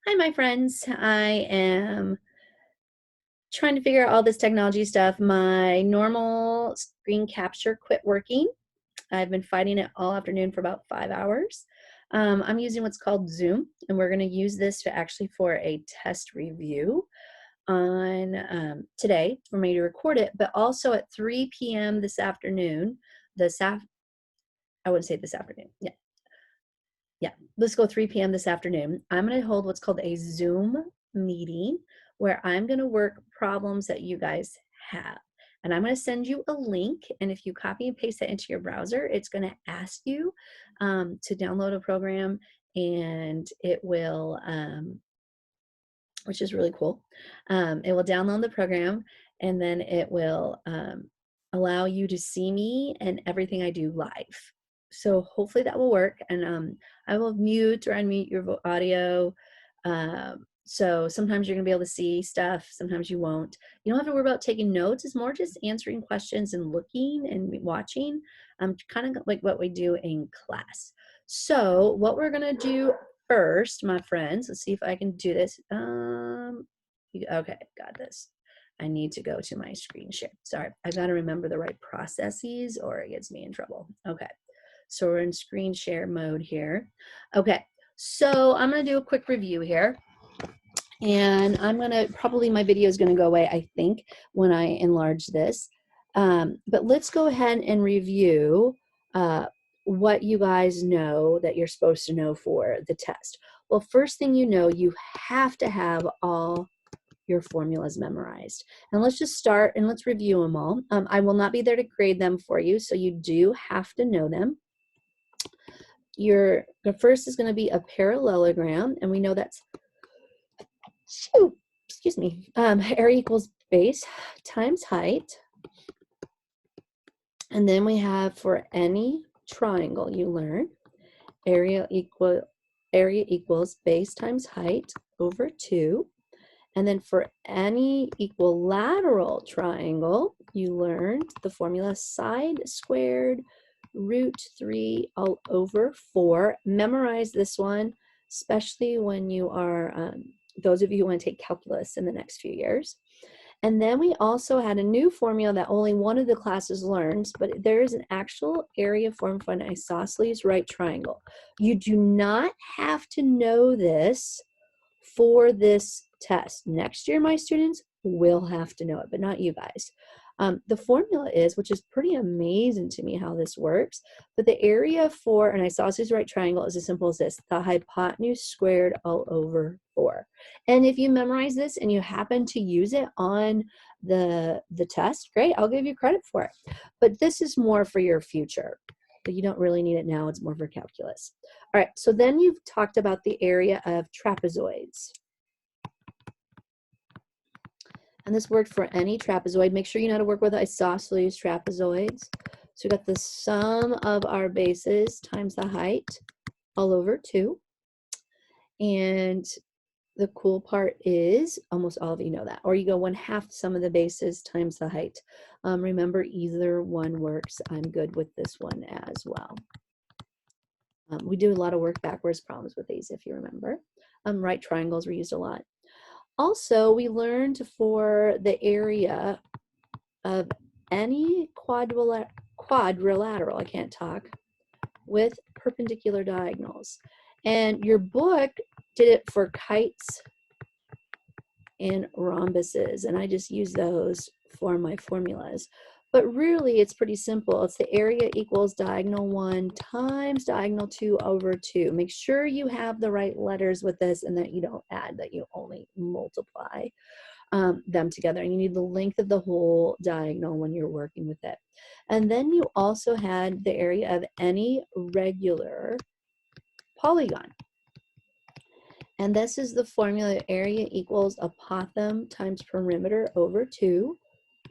Hi, my friends. I am trying to figure out all this technology stuff. My normal screen capture quit working. I've been fighting it all afternoon for about 5 hours. I'm using what's called Zoom, and we're going to use this to actually for a test review on today for me to record it, but also at 3 p.m. this afternoon. I wouldn't say this afternoon. Yeah, let's go 3 p.m. this afternoon. I'm going to hold what's called a Zoom meeting where I'm going to work problems that you guys have. And I'm going to send you a link. And if you copy and paste that into your browser, it's going to ask you to download a program, and it will, which is really cool. It will download the program, and then it will allow you to see me and everything I do live. So hopefully that will work. And I will mute or unmute your audio. So sometimes you're gonna be able to see stuff, sometimes you won't. You don't have to worry about taking notes. It's more just answering questions and looking and watching, kind of like what we do in class. So what we're gonna do first, my friends, let's see if I can do this. Okay, got this. I need to go to my screen share. Sorry, I got to remember the right processes or it gets me in trouble. Okay, so we're in screen share mode here. Okay, so I'm going to do a quick review here. And I'm going to, probably my video is going to go away, I think, when I enlarge this. But let's go ahead and review what you guys know that you're supposed to know for the test. Well, first thing you know, you have to have all your formulas memorized. And let's just start and let's review them all. I will not be there to grade them for you, so you do have to know them. The first is going to be a parallelogram, and we know that's, excuse me, area equals base times height. And then we have, for any triangle, you learn area equals base times height over 2. And then for any equilateral triangle, you learned the formula side squared root 3 all over 4. Memorize this one, especially when you are, those of you who want to take calculus in the next few years. And then we also had a new formula that only one of the classes learns, but there is an actual area formed for an isosceles right triangle. You do not have to know this for this test. Next year, my students will have to know it, but not you guys. The formula is, which is pretty amazing to me how this works, but the area for an isosceles right triangle is as simple as this: the hypotenuse squared all over 4. And if you memorize this and you happen to use it on the test, great, I'll give you credit for it. But this is more for your future. But you don't really need it now, it's more for calculus. All right, so then you've talked about the area of trapezoids. And this worked for any trapezoid. Make sure you know how to work with isosceles trapezoids. So we got the sum of our bases times the height all over 2. And the cool part is almost all of you know that. Or you go 1/2 sum of the bases times the height. Remember, either one works. I'm good with this one as well. We do a lot of work backwards problems with these, if you remember. Right triangles were used a lot. Also, we learned for the area of any quadrilateral, I can't talk, with perpendicular diagonals. And your book did it for kites and rhombuses, and I just use those for my formulas. But really, it's pretty simple. It's the area equals diagonal 1 times diagonal 2 over 2. Make sure you have the right letters with this and that you don't add, that you only multiply them together. And you need the length of the whole diagonal when you're working with it. And then you also had the area of any regular polygon. And this is the formula: area equals apothem times perimeter over 2.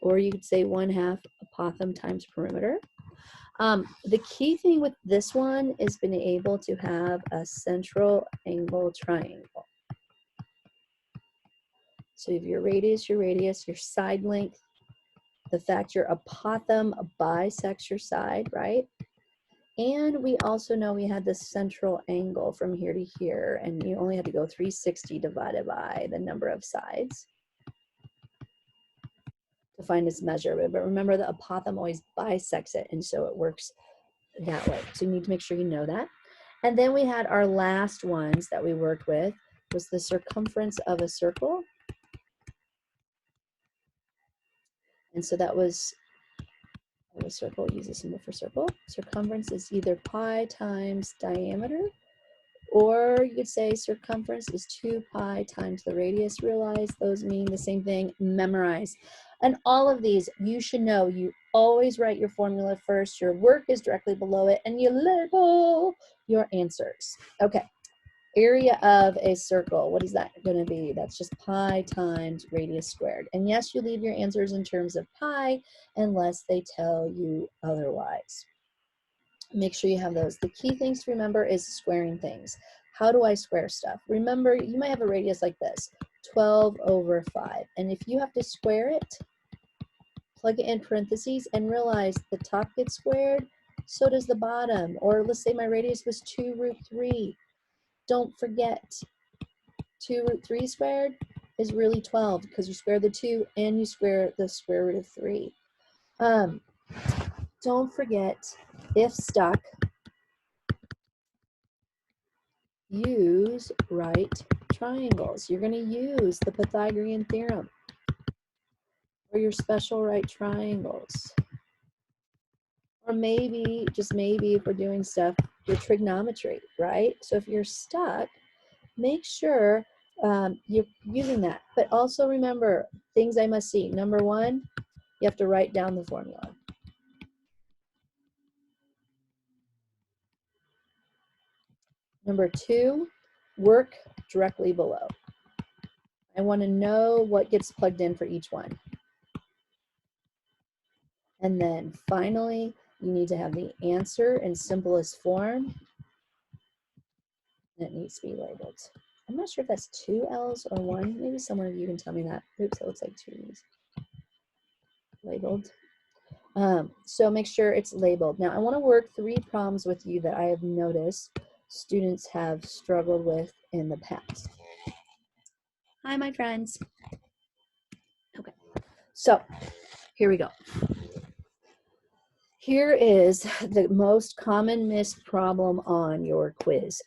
Or you could say 1/2 apothem times perimeter. The key thing with this one is being able to have a central angle triangle. So you have your radius, your side length, the fact your apothem bisects your side, right? And we also know we had the central angle from here to here, and you only had to go 360 divided by the number of sides to find its measure. But remember, the apothem always bisects it, and so it works that way. So you need to make sure you know that. And then we had our last ones that we worked with was the circumference of a circle. And so that was a circle, use a symbol for circle. Circumference is either pi times diameter, or you could say circumference is 2 pi times the radius. Realize those mean the same thing. Memorize. And all of these, you should know. You always write your formula first. Your work is directly below it, and you label your answers. Okay. Area of a circle, what is that going to be? That's just pi times radius squared. And yes, you leave your answers in terms of pi unless they tell you otherwise. Make sure you have those. The key things to remember is squaring things. How do I square stuff? Remember, you might have a radius like this, 12 over 5. And if you have to square it, plug it in parentheses and realize the top gets squared, so does the bottom. Or let's say my radius was 2 root 3. Don't forget, 2 root 3 squared is really 12 because you square the 2 and you square the square root of 3. Don't forget, if stuck, use right triangles. You're going to use the Pythagorean theorem or your special right triangles. Or maybe, just maybe, if we're doing stuff, your trigonometry, right? So if you're stuck, make sure you're using that. But also remember, things I must see. Number one, you have to write down the formula. Number two, work directly below. I want to know what gets plugged in for each one. And then finally, you need to have the answer in simplest form. And it needs to be labeled. I'm not sure if that's 2 L's or 1. Maybe someone of you can tell me that. Oops, it looks like 2 E's. Labeled. So make sure it's labeled. Now I want to work 3 problems with you that I have noticed students have struggled with in the past. Hi, my friends. Okay, so here we go. Here is the most common missed problem on your quiz.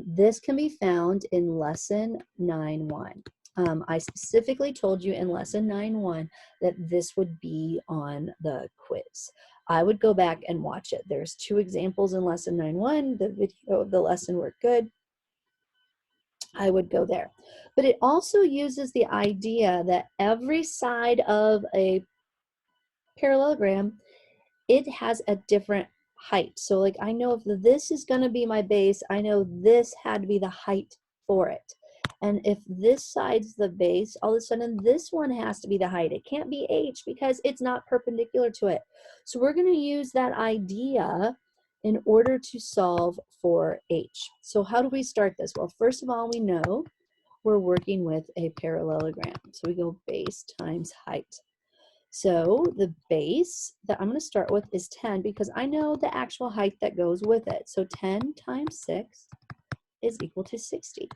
This can be found in lesson 9.1. I specifically told you in lesson 9.1 that this would be on the quiz. I would go back and watch it. There's 2 examples in lesson 9.1. The video of the lesson worked good. I would go there. But it also uses the idea that every side of a parallelogram, it has a different height. So like I know if this is going to be my base, I know this had to be the height for it. And if this side's the base, all of a sudden this one has to be the height. It can't be H because it's not perpendicular to it. So we're going to use that idea in order to solve for H. So how do we start this? Well, first of all, we know we're working with a parallelogram. So we go base times height. So the base that I'm going to start with is 10 because I know the actual height that goes with it. So 10 times 6 is equal to 60.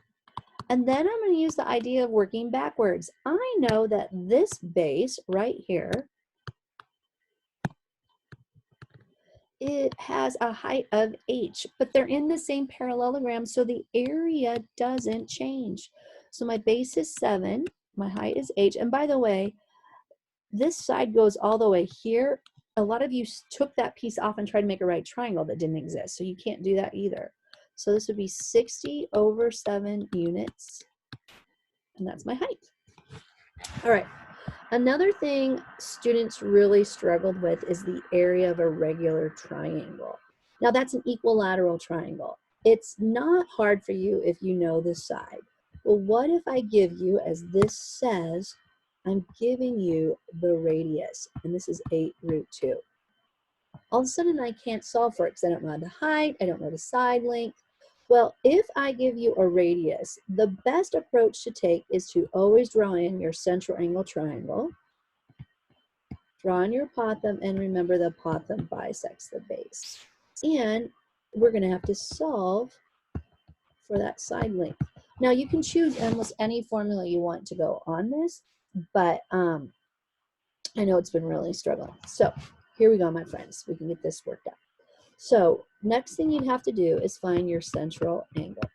And then I'm going to use the idea of working backwards. I know that this base right here, it has a height of h, but they're in the same parallelogram, so the area doesn't change. So my base is 7, my height is h, and by the way, this side goes all the way here. A lot of you took that piece off and tried to make a right triangle that didn't exist, so you can't do that either. So this would be 60 over 7 units, and that's my height. All right. Another thing students really struggled with is the area of a regular triangle. Now that's an equilateral triangle. It's not hard for you if you know this side. Well, what if I give you, as this says, I'm giving you the radius, and this is 8 root 2. All of a sudden I can't solve for it because I don't know the height, I don't know the side length. Well, if I give you a radius, the best approach to take is to always draw in your central angle triangle, draw in your apothem, and remember the apothem bisects the base. And we're going to have to solve for that side length. Now you can choose almost any formula you want to go on this, but I know it's been really struggling. So here we go, my friends. We can get this worked out. So next thing you'd have to do is find your central angle,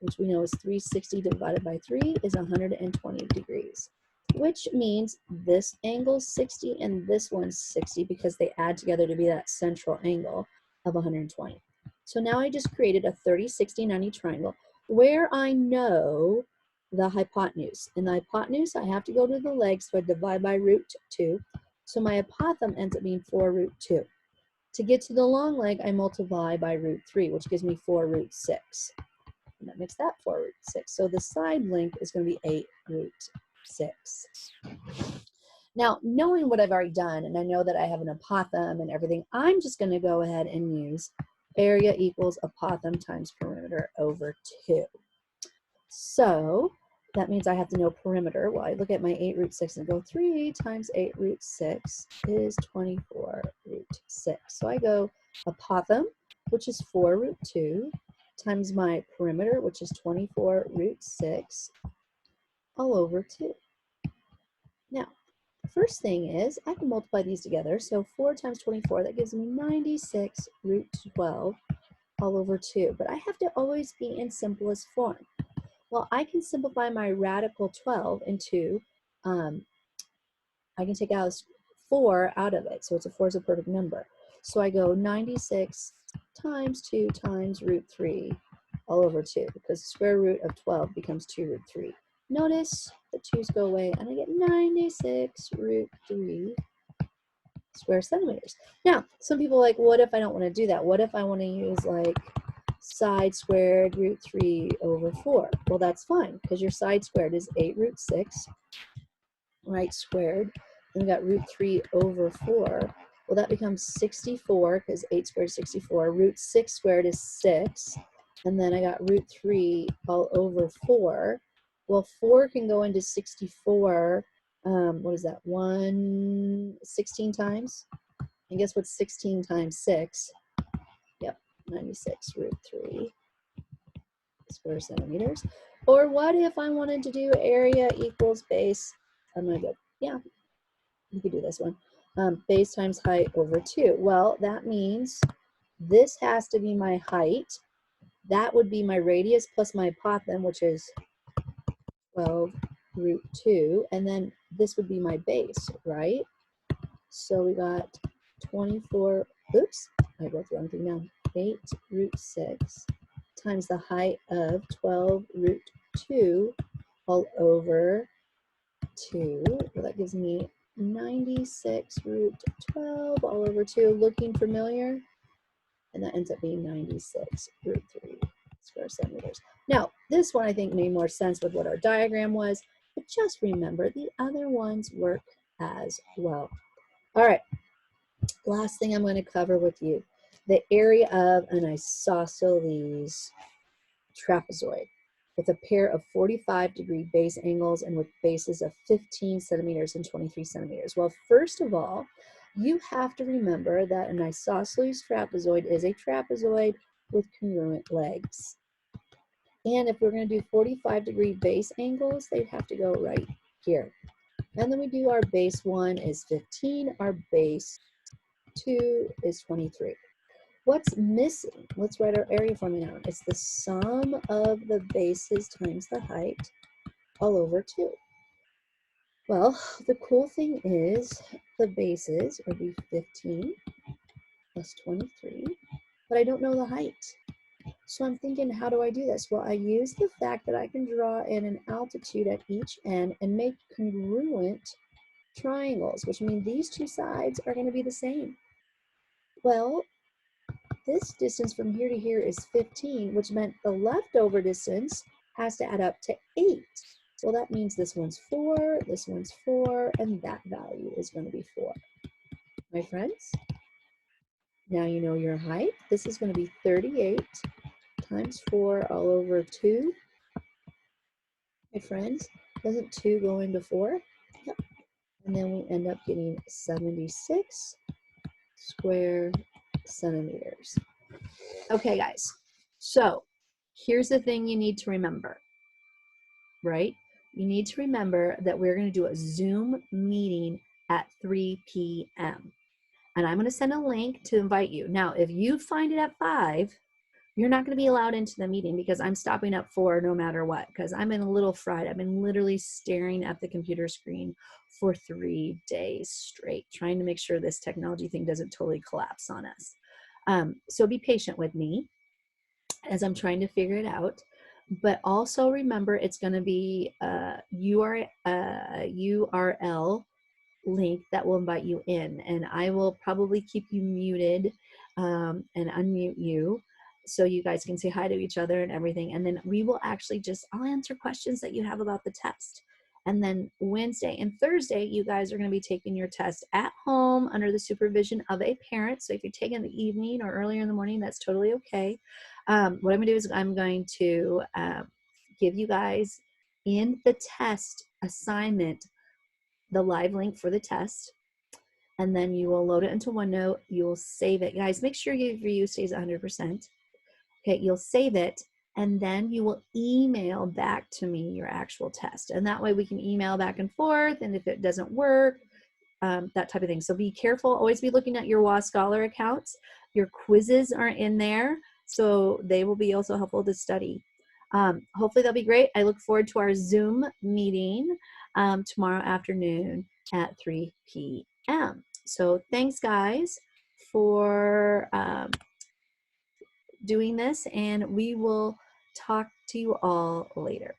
which we know is 360 divided by 3 is 120 degrees, which means this angle's 60 and this one's 60 because they add together to be that central angle of 120. So now I just created a 30, 60, 90 triangle where I know the hypotenuse. In the hypotenuse, I have to go to the legs, so I divide by root 2. So my apothem ends up being 4 root 2. To get to the long leg, I multiply by root 3, which gives me 4 root 6. And that makes that 4 root 6. So the side length is going to be 8 root 6. Now, knowing what I've already done, and I know that I have an apothem and everything, I'm just going to go ahead and use area equals apothem times perimeter over 2. So that means I have to know perimeter. Well, I look at my 8 root 6 and go 3 times 8 root 6 is 24 root 6. So I go apothem, which is 4 root 2, times my perimeter, which is 24 root 6, all over 2. Now, the first thing is I can multiply these together. So 4 times 24, that gives me 96 root 12 all over 2. But I have to always be in simplest form. Well, I can simplify my radical 12 into, I can take out 4 out of it. So it's a 4 is a perfect number. So I go 96 times 2 times root 3 all over 2, because the square root of 12 becomes 2 root 3. Notice the 2's go away, and I get 96 root 3 square centimeters. Now, some people are like, what if I don't want to do that? What if I want to use like side squared root 3 over 4? Well, that's fine, because your side squared is 8 root 6, right, squared. Then we got root 3 over 4. Well, that becomes 64, because 8 squared is 64. Root 6 squared is 6. And then I got root 3 all over 4. Well, 4 can go into 64. What is that? 16 times? And guess what's 16 times 6? Yep, 96 root 3 square centimeters. Or what if I wanted to do area equals base? I'm going to go, yeah, you could do this one. Base times height over 2. Well, that means this has to be my height. That would be my radius plus my apothem, which is 12 root 2. And then this would be my base, right? So we got 24, oops, I wrote the wrong thing down. 8 root 6 times the height of 12 root 2 all over 2. Well, that gives me 96 root 12 all over 2. Looking familiar? And that ends up being 96 root 3 square centimeters. Now, this one I think made more sense with what our diagram was, but just remember the other ones work as well. All right, last thing I'm going to cover with you, the area of an isosceles trapezoid with a pair of 45-degree base angles and with bases of 15 centimeters and 23 centimeters. Well, first of all, you have to remember that an isosceles trapezoid is a trapezoid with congruent legs. And if we're going to do 45-degree base angles, they have to go right here. And then we do our base 1 is 15, our base 2 is 23. What's missing? Let's write our area formula down. It's the sum of the bases times the height all over 2. Well, the cool thing is the bases would be 15 plus 23, but I don't know the height. So I'm thinking, how do I do this? Well, I use the fact that I can draw in an altitude at each end and make congruent triangles, which mean these two sides are going to be the same. Well, this distance from here to here is 15, which meant the leftover distance has to add up to 8. Well, that means this one's 4, this one's 4, and that value is going to be 4. My friends, now you know your height. This is going to be 38 times 4 all over 2. My friends, doesn't 2 go into 4? Yep. And then we end up getting 76 square centimeters. Okay, guys. So here's the thing you need to remember, right? You need to remember that we're going to do a Zoom meeting at 3 p.m. And I'm going to send a link to invite you. Now, if you find it at 5, you're not going to be allowed into the meeting because I'm stopping at 4 no matter what, because I'm in a little fried. I've been literally staring at the computer screen for 3 days straight, trying to make sure this technology thing doesn't totally collapse on us. So be patient with me as I'm trying to figure it out. But also remember, it's going to be a URL link that will invite you in, and I will probably keep you muted and unmute you so you guys can say hi to each other and everything, and then we will actually I'll answer questions that you have about the test. And then Wednesday and Thursday, you guys are going to be taking your test at home under the supervision of a parent. So if you're taking in the evening or earlier in the morning, that's totally okay. What I'm going to do is I'm going to give you guys in the test assignment the live link for the test, and then you will load it into OneNote. You'll save it. Guys, make sure your view stays 100%. Okay, you'll save it, and then you will email back to me your actual test. And that way we can email back and forth, and if it doesn't work, that type of thing. So be careful. Always be looking at your WA Scholar accounts. Your quizzes are in there, so they will be also helpful to study. Hopefully they'll be great. I look forward to our Zoom meeting tomorrow afternoon at 3 p.m. So thanks, guys, for doing this, and we will talk to you all later.